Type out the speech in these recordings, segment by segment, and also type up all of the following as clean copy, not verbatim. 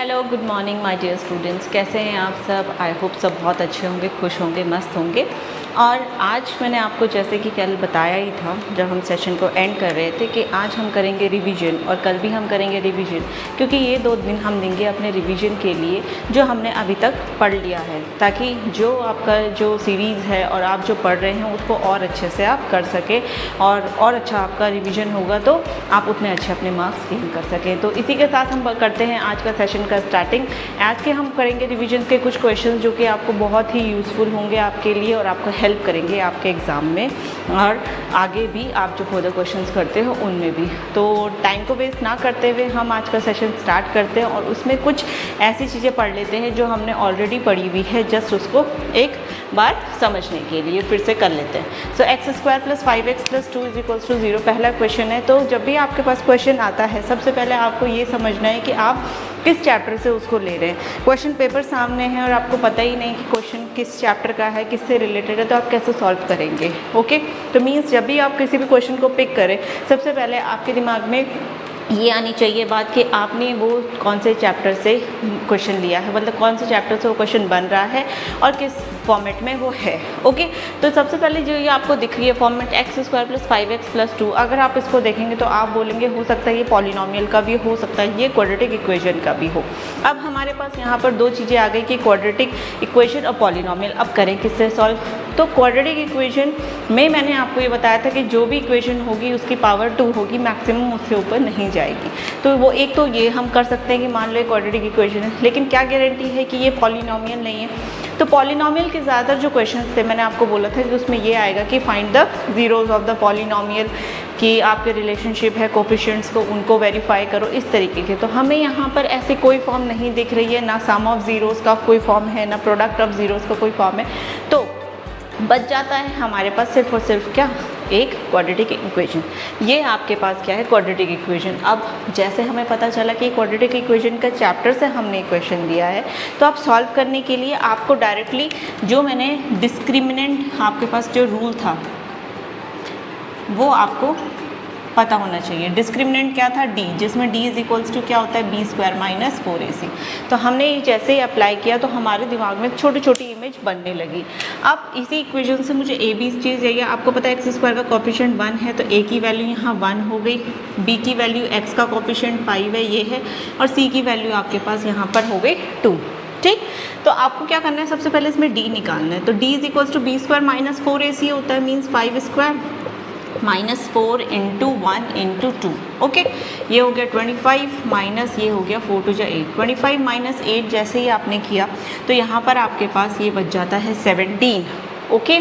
Hello, good morning my dear students. कैसे हैं आप सब? आई होप सब बहुत अच्छे होंगे, खुश होंगे, मस्त होंगे। और आज मैंने आपको जैसे कि कल बताया ही था जब हम सेशन को एंड कर रहे थे कि आज हम करेंगे रिवीजन और कल भी हम करेंगे रिवीजन, क्योंकि ये 2 दिन हम देंगे अपने रिवीजन के लिए जो हमने अभी तक पढ़ लिया है, ताकि जो आपका जो सीरीज़ है और आप जो पढ़ रहे हैं उसको और अच्छे से आप कर सकें और अच्छा आपका रिवीजन होगा तो आप उतने अच्छे अपने मार्क्स गेन कर सकें। तो इसी के साथ हम करते हैं आज का सेशन का स्टार्टिंग। आज के हम करेंगे रिवीजन के कुछ क्वेश्चन जो कि आपको बहुत ही यूज़फुल होंगे आपके लिए और आपको हेल्प करेंगे आपके एग्ज़ाम में और आगे भी आप जो फर्दर क्वेश्चंस करते हो उनमें भी। तो टाइम को वेस्ट ना करते हुए हम आज का सेशन स्टार्ट करते हैं और उसमें कुछ ऐसी चीज़ें पढ़ लेते हैं जो हमने ऑलरेडी पढ़ी हुई है, जस्ट उसको एक बार समझने के लिए फिर से कर लेते हैं। सो x² + 5x + 2 = 0 पहला क्वेश्चन है। तो जब भी आपके पास क्वेश्चन आता है सबसे पहले आपको ये समझना है कि आप किस चैप्टर से उसको ले रहे हैं। क्वेश्चन पेपर सामने है और आपको पता ही नहीं कि क्वेश्चन किस चैप्टर का है, किससे रिलेटेड है, तो आप कैसे सॉल्व करेंगे? ओके, तो मीन्स जब भी आप किसी भी क्वेश्चन को पिक करें सबसे पहले आपके दिमाग में ये आनी चाहिए बात कि आपने वो कौन से चैप्टर से क्वेश्चन लिया है, मतलब कौन से चैप्टर से वो क्वेश्चन बन रहा है और किस फॉर्मेट में वो है। ओके, तो सबसे पहले जो ये आपको दिख रही है फॉर्मेट x² + 5x + 2, अगर आप इसको देखेंगे तो आप बोलेंगे हो सकता है ये पॉलिनोमियल का भी हो सकता है, ये क्वाड्रेटिक इक्वेशन का भी हो। अब हमारे पास यहाँ पर 2 चीज़ें आ गई कि क्वाड्रेटिक इक्वेशन और पॉलिनोमियल। अब करें किससे सॉल्व? तो क्वाड्रेटिक इक्वेशन में मैंने आपको ये बताया था कि जो भी इक्वेशन होगी उसकी पावर 2 होगी, मैक्सिमम उससे ऊपर नहीं जाएगी। तो वो एक तो ये हम कर सकते हैं कि मान लो क्वाड्रेटिक इक्वेशन है, लेकिन क्या गारंटी है कि ये पॉलिनोमियल नहीं है? तो पॉलिनोमियल के ज़्यादातर जो क्वेश्चंस थे मैंने आपको बोला था कि उसमें ये आएगा कि find the zeros of the polynomial, कि आपके रिलेशनशिप है कोफिशिएंट्स को उनको वेरीफाई करो, इस तरीके के। तो हमें यहाँ पर ऐसी कोई फॉर्म नहीं दिख रही है, ना सम ऑफ ज़ीरोज़ का कोई फॉर्म है, ना प्रोडक्ट ऑफ ज़ीरोज़ का कोई फॉर्म है। तो बच जाता है हमारे पास सिर्फ और सिर्फ क्या, एक क्वाड्रेटिक इक्वेशन। ये आपके पास क्या है, क्वाड्रेटिक इक्वेशन। अब जैसे हमें पता चला कि क्वाड्रेटिक इक्वेशन का चैप्टर से हमने क्वेश्चन दिया है, तो आप सॉल्व करने के लिए आपको डायरेक्टली जो मैंने डिस्क्रिमिनेंट आपके पास जो रूल था वो आपको पता होना चाहिए। डिस्क्रिमिनेंट क्या था? d, जिसमें d = क्या होता है, b² - 4ac। तो हमने जैसे ही अप्लाई किया तो हमारे दिमाग में छोटी छोटी इमेज बनने लगी। अब इसी इक्वेशन से मुझे a b चीज़ चाहिए। आपको पता है x² का कोफिशिएंट 1 है तो a की वैल्यू यहाँ 1 हो गई, b की वैल्यू x का कोफिशिएंट 5 है ये है, और c की वैल्यू आपके पास यहाँ पर हो गई 2। ठीक, तो आपको क्या करना है, सबसे पहले इसमें d निकालना है। तो d = b² - 4ac होता है, मीन्स 5² -4 × 1 × 2। ओके, ये हो गया 25 माइनस ये हो गया 4 × 8। 25 - 8 जैसे ही आपने किया तो यहाँ पर आपके पास ये बच जाता है 17। ओके,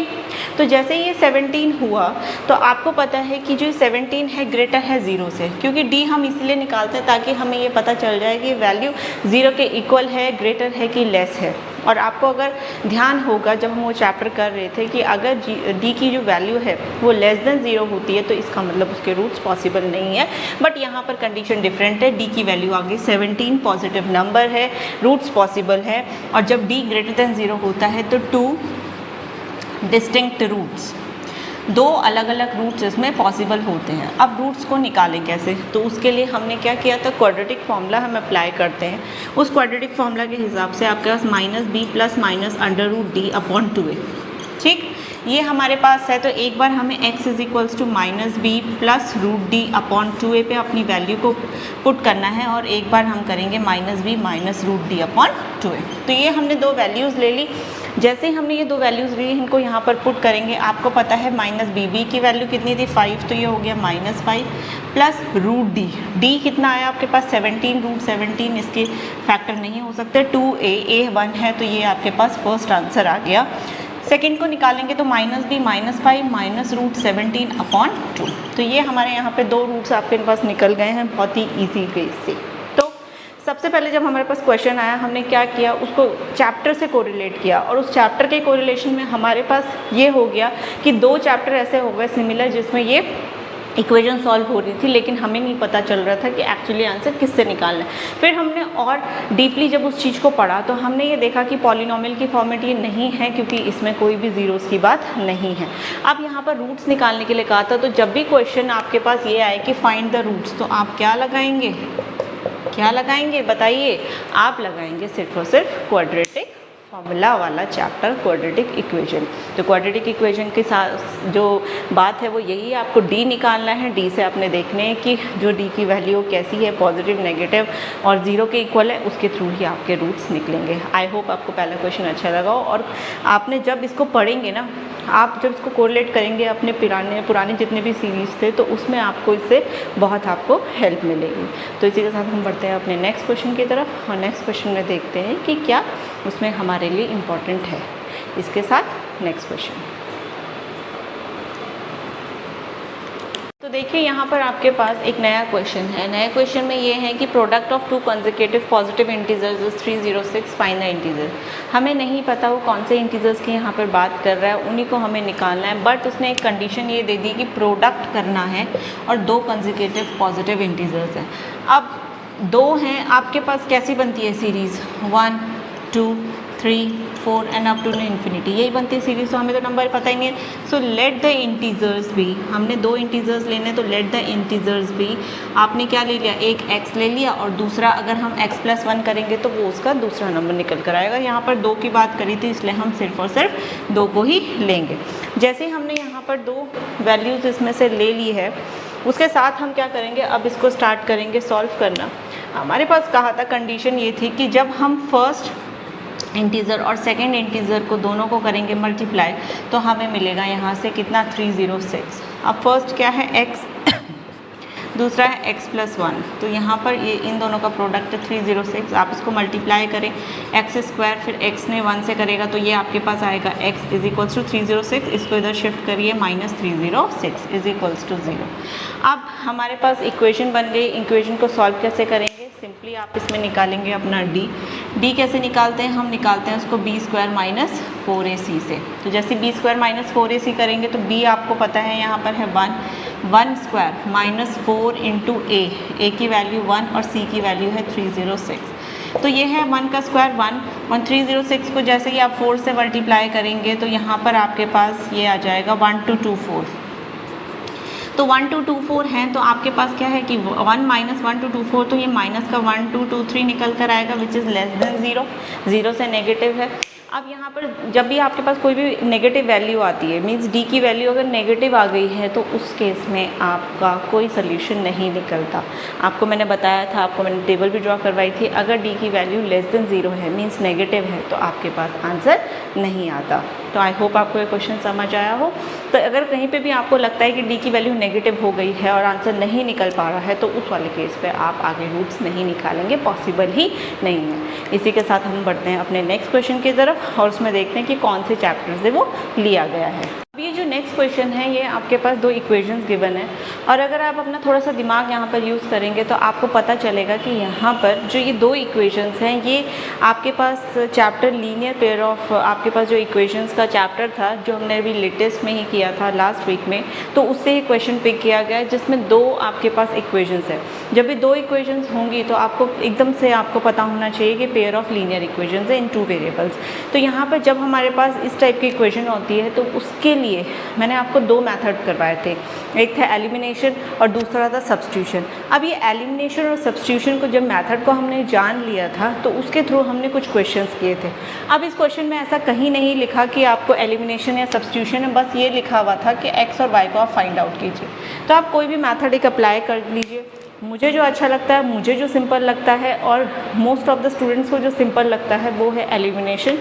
तो जैसे ये 17 हुआ तो आपको पता है कि जो 17 है ग्रेटर है 0 से, क्योंकि d हम इसलिए निकालते हैं ताकि हमें ये पता चल जाए कि वैल्यू 0 के इक्वल है, ग्रेटर है कि लेस है। और आपको अगर ध्यान होगा जब हम वो चैप्टर कर रहे थे कि अगर d की जो वैल्यू है वो लेस देन 0 होती है तो इसका मतलब उसके रूट्स पॉसिबल नहीं है। बट यहाँ पर कंडीशन डिफरेंट है, d की वैल्यू आ गई 17, पॉजिटिव नंबर है, रूट्स पॉसिबल है। और जब d > 0 होता है तो 2 डिस्टिंक्ट रूट्स, 2 अलग अलग रूट्स इसमें पॉसिबल होते हैं। अब रूट्स को निकालें कैसे? तो उसके लिए हमने क्या किया था, क्वाड्रेटिक फार्मूला हम अप्लाई करते हैं। उस क्वाड्रेटिक फार्मूला के हिसाब से आपके पास -b + -√d/2a। ठीक, ये हमारे पास है। तो एक बार हमें x = -b + √d/2a पे अपनी वैल्यू को पुट करना है और एक बार हम करेंगे -b - √d/2a। तो ये हमने 2 वैल्यूज़ ले ली। जैसे हमने ये 2 वैल्यूज़ ली इनको यहाँ पर पुट करेंगे। आपको पता है -b की वैल्यू कितनी थी, 5, तो ये हो गया -5 प्लस √d। d कितना आया आपके पास 17, √17 इसके फैक्टर नहीं हो सकते। 2a 1 है तो ये आपके पास फर्स्ट आंसर आ गया। सेकंड को निकालेंगे तो -b - 5 -√17/2। तो ये हमारे यहाँ पे 2 रूट्स आपके पास निकल गए हैं बहुत ही ईजी वे से। तो सबसे पहले जब हमारे पास क्वेश्चन आया हमने क्या किया, उसको चैप्टर से कोरिलेट किया और उस चैप्टर के कोरिलेशन में हमारे पास ये हो गया कि 2 चैप्टर ऐसे हो गए सिमिलर जिसमें ये इक्वेशन सॉल्व हो रही थी, लेकिन हमें नहीं पता चल रहा था कि एक्चुअली आंसर किससे निकालना है। फिर हमने और डीपली जब उस चीज़ को पढ़ा तो हमने ये देखा कि पॉलिनोमियल की फॉर्मेट ये नहीं है, क्योंकि इसमें कोई भी ज़ीरोज़ की बात नहीं है। अब यहाँ पर रूट्स निकालने के लिए कहा था, तो जब भी क्वेश्चन आपके पास ये आए कि फाइंड द रूट्स, तो आप क्या लगाएंगे, क्या लगाएंगे बताइए? आप लगाएंगे सिर्फ और सिर्फ क्वाड्रेटिक फॉर्मूला वाला चैप्टर क्वाड्रेटिक इक्वेशन। तो क्वाड्रेटिक इक्वेशन के साथ जो बात है वो यही है, आपको डी निकालना है। डी से आपने देखने हैं कि जो डी की वैल्यू कैसी है, पॉजिटिव, नेगेटिव और ज़ीरो के इक्वल है, उसके थ्रू ही आपके रूट्स निकलेंगे। आई होप आपको पहला क्वेश्चन अच्छा लगा हो, और आपने जब इसको पढ़ेंगे ना, आप जब इसको कोरिलेट करेंगे अपने पुराने जितने भी सीरीज़ थे, तो उसमें आपको इससे बहुत आपको हेल्प मिलेगी। तो इसी के साथ हम बढ़ते हैं अपने नेक्स्ट क्वेश्चन की तरफ, और नेक्स्ट क्वेश्चन में देखते हैं कि क्या उसमें हमारे लिए इम्पॉर्टेंट है। इसके साथ नेक्स्ट क्वेश्चन, तो देखिए यहाँ पर आपके पास एक नया क्वेश्चन है। नए क्वेश्चन में ये है कि product of to consecutive positive integers is 306, find the integer. हमें नहीं पता वो कौन से इंटीजर्स की यहाँ पर बात कर रहा है, उन्हीं को हमें निकालना है। बट उसने एक कंडीशन ये दे दी कि प्रोडक्ट करना है और दो कंसेक्यूटिव पॉजिटिव इंटीजर्स हैं। अब दो हैं, आपके पास कैसी बनती है series? 1 2 3 4 and up to infinity, यही बनती है सीरीज़। तो हमें तो नंबर पता ही नहीं है। सो लेट द इंटीजर्स भी, हमने दो इंटीजर्स लेने, तो लेट द इंटीजर्स भी, आपने क्या ले लिया? एक x ले लिया, और दूसरा अगर हम x+1 करेंगे तो वो उसका दूसरा नंबर निकल कर आएगा। यहाँ पर दो की बात करी थी, इसलिए हम सिर्फ और सिर्फ दो को ही लेंगे। जैसे हमने यहाँ पर दो वैल्यूज़ इसमें से ले ली है, उसके साथ हम क्या करेंगे? अब इसको स्टार्ट करेंगे सॉल्व करना। हमारे पास कहा था, कंडीशन ये थी कि जब हम फर्स्ट इंटीज़र और सेकंड इंटीज़र को दोनों को करेंगे मल्टीप्लाई, तो हमें मिलेगा यहाँ से कितना? 306। अब फर्स्ट क्या है? x, दूसरा है x+1, तो यहाँ पर ये इन दोनों का प्रोडक्ट है 306। आप इसको मल्टीप्लाई करें, x², फिर x ने 1 से करेगा तो ये आपके पास आएगा x = 306। इसको इधर शिफ्ट करिए, -306 = 0। अब हमारे पास इक्वेशन बन गई। इक्वेशन को सॉल्व कैसे करेंगे? सिंपली आप इसमें निकालेंगे अपना डी कैसे निकालते हैं? हम निकालते हैं उसको b² - 4ac से। तो जैसे b² - 4ac करेंगे तो b आपको पता है यहाँ पर है 1 स्क्वायर -4 × a की वैल्यू 1 और c की वैल्यू है 306। तो ये है 1 का स्क्वायर 1 और 306 को जैसे ही आप 4 से मल्टीप्लाई करेंगे तो यहाँ पर आपके पास ये आ जाएगा 1224। तो 1224 हैं, तो आपके पास क्या है कि 1 - 1224, तो ये माइनस का 1223 निकल कर आएगा, विच इज़ लेस देन 0। 0 से नेगेटिव है। अब यहाँ पर जब भी आपके पास कोई भी नेगेटिव वैल्यू आती है, मींस डी की वैल्यू अगर नेगेटिव आ गई है, तो उस केस में आपका कोई सोल्यूशन नहीं निकलता। आपको मैंने बताया था, आपको मैंने टेबल भी ड्रॉ करवाई थी, अगर डी की वैल्यू लेस देन 0 है, मींस नेगेटिव है, तो आपके पास आंसर नहीं आता। तो आई होप आपको ये क्वेश्चन समझ आया हो। तो अगर कहीं पे भी आपको लगता है कि डी की वैल्यू नेगेटिव हो गई है और आंसर नहीं निकल पा रहा है, तो उस वाले केस पे आप आगे रूट्स नहीं निकालेंगे, पॉसिबल ही नहीं है। इसी के साथ हम बढ़ते हैं अपने नेक्स्ट क्वेश्चन की तरफ, और उसमें देखते हैं कि कौन से चैप्टर से वो लिया गया है। अब ये जो नेक्स्ट क्वेश्चन है, ये आपके पास दो इक्वेशंस गिवन है, और अगर आप अपना थोड़ा सा दिमाग यहाँ पर यूज़ करेंगे तो आपको पता चलेगा कि यहाँ पर जो ये दो इक्वेशंस हैं, ये आपके पास चैप्टर लीनियर पेयर ऑफ, आपके पास जो इक्वेशंस का चैप्टर था जो हमने अभी लेटेस्ट में ही किया था लास्ट वीक में, तो उससे ही क्वेश्चन पिक किया गया है, जिसमें दो आपके पास इक्वेशंस है। जब भी दो इक्वेशंस होंगी तो आपको एकदम से आपको पता होना चाहिए कि पेयर ऑफ लीनियर इक्वेशंस है इन 2 वेरिएबल्स। तो यहाँ पर जब हमारे पास इस टाइप की इक्वेशन होती है, तो उसके लिए मैंने आपको 2 मेथड करवाए थे, एक था एलिमिनेशन और दूसरा था सब्स्टिट्यूशन। अब ये एलिमिनेशन और सब्स्टिट्यूशन को जब मेथड को हमने जान लिया था, तो उसके थ्रू हमने कुछ क्वेश्चंस किए थे। अब इस क्वेश्चन में ऐसा कहीं नहीं लिखा कि आपको एलिमिनेशन या सब्स्टिट्यूशन है, बस ये लिखा हुआ था कि x और y को आप फाइंड आउट कीजिए। तो आप कोई भी मेथड एक अप्लाई कर लीजिए, मुझे जो अच्छा लगता है, मुझे जो सिंपल लगता है, और मोस्ट ऑफ द स्टूडेंट्स को जो सिंपल लगता है वो है एलिमिनेशन।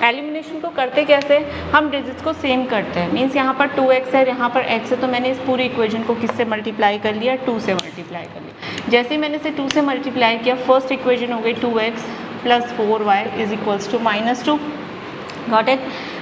एलिमिनेशन को करते कैसे? हम डिजिट्स को सेम करते हैं, मीन्स यहाँ पर 2x है, यहाँ पर x है, तो मैंने इस पूरी इक्वेशन को किससे मल्टीप्लाई कर लिया? 2 से मल्टीप्लाई कर लिया। जैसे ही मैंने इसे 2 से मल्टीप्लाई किया, फर्स्ट इक्वेशन हो गई 2x + 4y = -2, got it.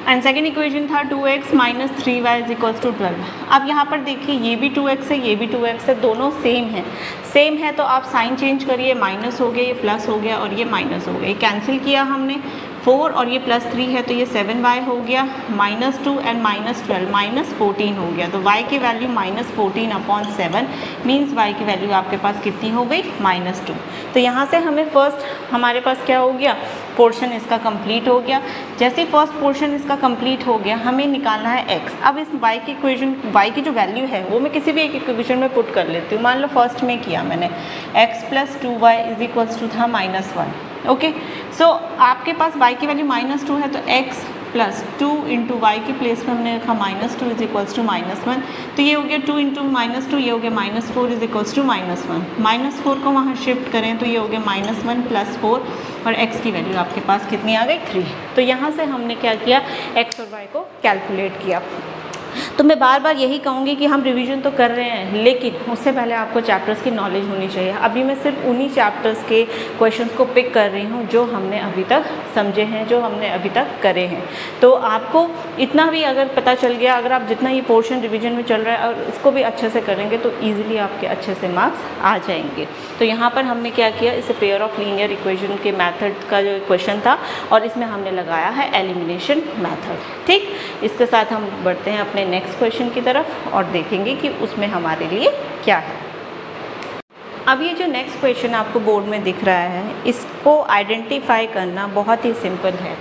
And second equation था 2x - 3y = 12। अब यहाँ पर देखिए, ये भी 2x है, ये भी 2x है, दोनों सेम है, तो आप साइन चेंज करिए, माइनस हो गया, ये प्लस हो गया और ये माइनस हो गया, ये कैंसिल किया हमने, 4 और ये +3 है, तो ये 7y हो गया, -2 एंड -12 -14 हो गया। तो y की वैल्यू -14/7 मीन्स y की वैल्यू आपके पास कितनी हो गई? -2। तो यहाँ से हमें फर्स्ट हमारे पास क्या हो गया? पोर्शन इसका कंप्लीट हो गया। जैसे फर्स्ट पोर्शन इसका कंप्लीट हो गया, हमें निकालना है x। अब इस y की इक्वेशन, y की जो वैल्यू है वो मैं किसी भी एक इक्वेशन में पुट कर लेती हूँ। मान लो फर्स्ट में किया मैंने x + 2y = था -1। ओके, सो आपके पास y की वैल्यू -2 है, तो x + 2 × y के प्लेस में हमने रखा -2 = -1। तो ये हो गया 2 × -2, ये हो गया -4 = -1। -4 को वहाँ शिफ्ट करें तो ये हो गया -1 + 4 और x की वैल्यू आपके पास कितनी आ गई 3। तो यहाँ से हमने क्या किया, x और y को कैलकुलेट किया। तो मैं बार बार यही कहूँगी कि हम रिवीजन तो कर रहे हैं, लेकिन उससे पहले आपको चैप्टर्स की नॉलेज होनी चाहिए। अभी मैं सिर्फ उन्हीं चैप्टर्स के क्वेश्चंस को पिक कर रही हूँ जो हमने अभी तक समझे हैं, जो हमने अभी तक करे हैं। तो आपको इतना भी अगर पता चल गया, अगर आप जितना ये पोर्शन रिवीजन में चल रहा है और इसको भी अच्छे से करेंगे तो ईजिली आपके अच्छे से मार्क्स आ जाएंगे। तो यहाँ पर हमने क्या किया, इसे पेयर ऑफ लीनियर इक्वेशन के मैथड का जो क्वेश्चन था और इसमें हमने लगाया है एलिमिनेशन मैथड। ठीक, इसके साथ हम बढ़ते हैं अपने नेक्स्ट क्वेश्चन की तरफ और देखेंगे कि उसमें हमारे लिए क्या है। अब ये जो नेक्स्ट क्वेश्चन आपको बोर्ड में दिख रहा है, इसको आइडेंटिफाई करना बहुत ही सिंपल है।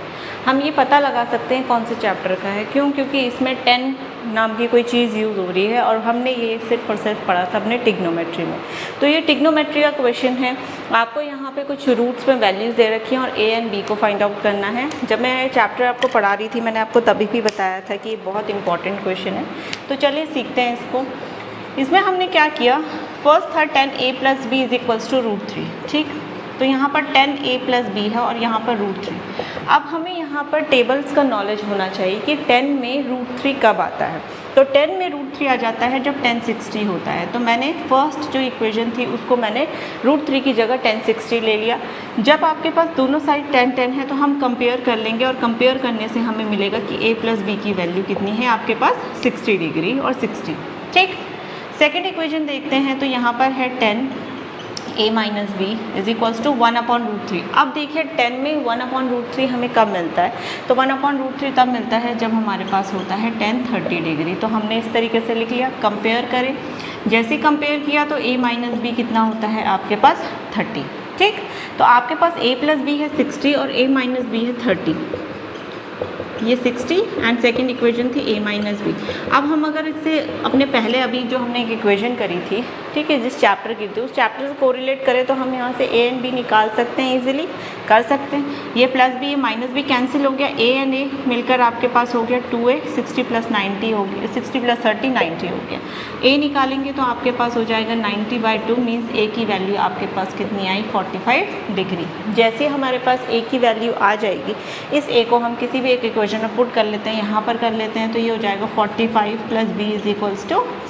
हम ये पता लगा सकते हैं कौन से चैप्टर का है, क्यों? क्योंकि इसमें 10 नाम की कोई चीज़ यूज़ हो रही है और हमने ये सिर्फ और सिर्फ पढ़ा था अपने ट्रिग्नोमेट्री में। तो ये ट्रिग्नोमेट्री का क्वेश्चन है। आपको यहाँ पे कुछ रूट्स में वैल्यूज़ दे रखी हैं और a एंड b को फाइंड आउट करना है। जब मैं ये चैप्टर आपको पढ़ा रही थी, मैंने आपको तभी भी बताया था कि ये बहुत इंपॉर्टेंट क्वेश्चन है। तो चलिए सीखते हैं इसको। इसमें हमने क्या किया, फर्स्ट था 10a + b = √3। ठीक, तो यहाँ पर 10a + b है और यहाँ पर √3। अब हमें यहाँ पर टेबल्स का नॉलेज होना चाहिए कि 10 में √3 कब आता है। तो 10 में √3 आ जाता है जब 1060 होता है। तो मैंने फर्स्ट जो इक्वेशन थी उसको मैंने √3 की जगह 1060 ले लिया। जब आपके पास दोनों साइड 10 है तो हम कंपेयर कर लेंगे और कंपेयर करने से हमें मिलेगा कि a + b की वैल्यू कितनी है आपके पास 60 डिग्री और 60। ठीक, सेकेंड इक्वेशन देखते हैं। तो यहाँ पर है 10a - b = 1/√3। अब देखिए 10 में 1/√3 हमें कब मिलता है, तो 1/√3 तब मिलता है जब हमारे पास होता है 10 30 डिग्री। तो हमने इस तरीके से लिख लिया, कंपेयर करें। जैसे कंपेयर किया तो a - b कितना होता है आपके पास 30। ठीक, तो आपके पास a + b है 60 और a - b है 30। ये 60 एंड सेकेंड इक्वेशन थी a - b। अब हम अगर इससे अपने पहले अभी जो हमने एक इक्वेशन करी थी, ठीक है, जिस चैप्टर की थी उस चैप्टर से कोरिलेट करें तो हम यहाँ से a एंड b निकाल सकते हैं, इजीली कर सकते हैं। ये +b ये -b कैंसिल हो गया, a एंड a मिलकर आपके पास हो गया 2a, 60 + 90 हो गया, 60 + 30 90 हो गया। a निकालेंगे तो आपके पास हो जाएगा 90/2 मीन्स a की वैल्यू आपके पास कितनी आई 45 डिग्री। जैसे हमारे पास a की वैल्यू आ जाएगी, इस a को हम किसी भी एक इक्वेशन में पुट कर लेते हैं, यहाँ पर कर लेते हैं तो ये हो जाएगा 45 + b =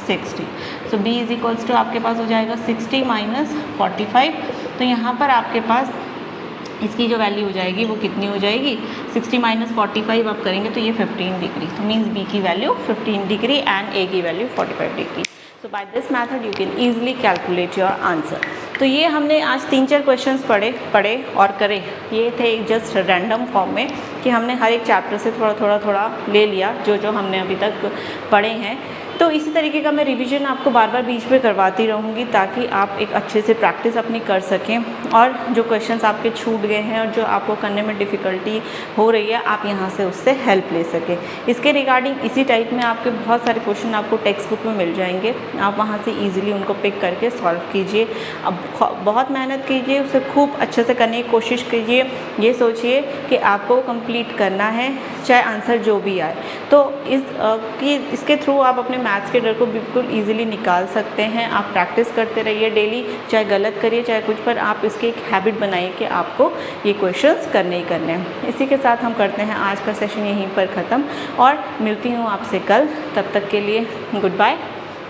60। सो b = आपके पास हो जाएगा 60 - 45। तो यहाँ पर आपके पास इसकी जो वैल्यू हो जाएगी वो कितनी हो जाएगी, 60 - 45 आप करेंगे तो ये 15 डिग्री। तो मीन्स b की वैल्यू 15 डिग्री एंड a की value 45 degree. So by this method you can easily calculate your answer. तो ये हमने आज 3-4 क्वेश्चंस पढ़े और करे। ये थे जस्ट रैंडम फॉर्म में कि हमने हर एक चैप्टर से थोड़ा ले लिया जो हमने अभी तक पढ़े हैं। तो इसी तरीके का मैं रिवीजन आपको बार बार बीच में करवाती रहूँगी ताकि आप एक अच्छे से प्रैक्टिस अपनी कर सकें और जो क्वेश्चंस आपके छूट गए हैं और जो आपको करने में डिफ़िकल्टी हो रही है आप यहाँ से उससे हेल्प ले सकें। इसके रिगार्डिंग इसी टाइप में आपके बहुत सारे क्वेश्चन आपको टेक्स्ट बुक में मिल जाएंगे, आप वहाँ से ईजिली उनको पिक करके सॉल्व कीजिए। अब बहुत मेहनत कीजिए, उसे खूब अच्छे से करने की कोशिश कीजिए। ये सोचिए कि आपको कंप्लीट करना है चाहे आंसर जो भी आए। तो इसके थ्रू आप अपने मैथ्स के डर को बिल्कुल इजीली निकाल सकते हैं। आप प्रैक्टिस करते रहिए डेली, चाहे गलत करिए चाहे कुछ, पर आप इसकी एक हैबिट बनाइए कि आपको ये क्वेश्चंस करने ही करने हैं। इसी के साथ हम करते हैं आज का सेशन यहीं पर ख़त्म और मिलती हूँ आपसे कल। तब तक के लिए गुड बाय,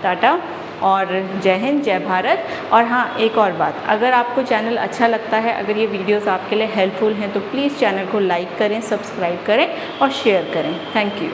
टाटा और जय हिंद, जय भारत। और हाँ, एक और बात, अगर आपको चैनल अच्छा लगता है, अगर ये वीडियोस आपके लिए हेल्पफुल हैं तो प्लीज़ चैनल को लाइक करें, सब्सक्राइब करें और शेयर करें। Thank you.